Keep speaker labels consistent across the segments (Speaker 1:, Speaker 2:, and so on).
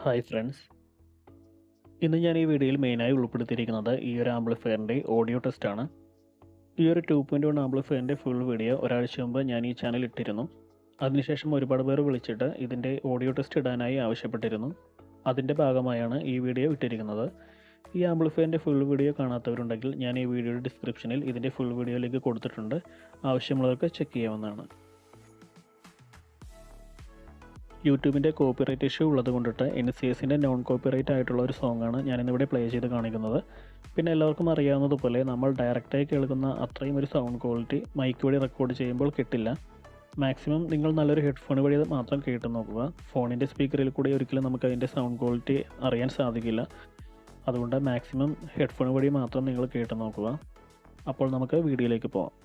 Speaker 1: Hi friends, ഇന്ന് ഞാൻ ഈ വീഡിയോയിൽ മെയിനായി ഉൾപ്പെടുത്തിയിരിക്കുന്നത് ഈ ഒരു ആംപ്ലിഫയറിൻ്റെ ഓഡിയോ ടെസ്റ്റാണ്. ഈ ഒരു 2.1 ആംപ്ലിഫയറിൻ്റെ ഫുൾ വീഡിയോ ഒരാഴ്ച മുമ്പ് ഞാൻ ഈ ചാനൽ ഇട്ടിരുന്നു. അതിനുശേഷം ഒരുപാട് പേർ വിളിച്ചിട്ട് ഇതിൻ്റെ ഓഡിയോ ടെസ്റ്റ് ഇടാനായി ആവശ്യപ്പെട്ടിരുന്നു. അതിൻ്റെ ഭാഗമായാണ് ഈ വീഡിയോ ഇട്ടിരിക്കുന്നത്. ഈ ആംപ്ലിഫയറിൻ്റെ ഫുൾ വീഡിയോ കാണാത്തവരുണ്ടെങ്കിൽ ഞാൻ ഈ വീഡിയോയുടെ ഡിസ്ക്രിപ്ഷനിൽ ഇതിൻ്റെ ഫുൾ വീഡിയോ ലിങ്ക് കൊടുത്തിട്ടുണ്ട്. ആവശ്യമുള്ളവർക്ക് ചെക്ക് ചെയ്യാവുന്നതാണ്. യൂട്യൂബിൻ്റെ കോപ്പിറൈറ്റ് ഇഷ്യൂ ഉള്ളത് കൊണ്ടിട്ട് NCSൻ്റെ നോൺ കോപ്പിറൈറ്റ് ആയിട്ടുള്ള ഒരു സോങ്ങാണ് ഞാനിന്നിവിടെ പ്ലേ ചെയ്ത് കാണിക്കുന്നത്. പിന്നെ എല്ലാവർക്കും അറിയാവുന്നതുപോലെ നമ്മൾ ഡയറക്റ്റായി കേൾക്കുന്ന അത്രയും ഒരു സൗണ്ട് ക്വാളിറ്റി മൈക്ക് വഴി റെക്കോർഡ് ചെയ്യുമ്പോൾ കിട്ടില്ല. മാക്സിമം നിങ്ങൾ നല്ലൊരു ഹെഡ്ഫോൺ വഴി മാത്രം കേട്ട് നോക്കുക. ഫോണിൻ്റെ സ്പീക്കറിൽ കൂടി ഒരിക്കലും നമുക്ക് അതിൻ്റെ സൗണ്ട് ക്വാളിറ്റി അറിയാൻ സാധിക്കില്ല. അതുകൊണ്ട് മാക്സിമം ഹെഡ്ഫോൺ വഴി മാത്രം നിങ്ങൾ കേട്ട് നോക്കുക. അപ്പോൾ നമുക്ക് വീഡിയോയിലേക്ക് പോകാം.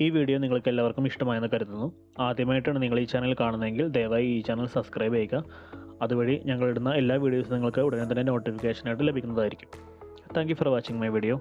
Speaker 1: ഈ വീഡിയോ നിങ്ങൾക്ക് എല്ലാവർക്കും ഇഷ്ടമായെന്ന് കരുതുന്നു. ആദ്യമായിട്ടാണ് നിങ്ങൾ ഈ ചാനൽ കാണുന്നതെങ്കിൽ ദയവായി ഈ ചാനൽ സബ്സ്ക്രൈബ് ചെയ്യുക. അതുവഴി ഞങ്ങളിടുന്ന എല്ലാ വീഡിയോസും നിങ്ങൾക്ക് ഉടനെ തന്നെ നോട്ടിഫിക്കേഷനായിട്ട് ലഭിക്കുന്നതായിരിക്കും. Thank you for watching my video.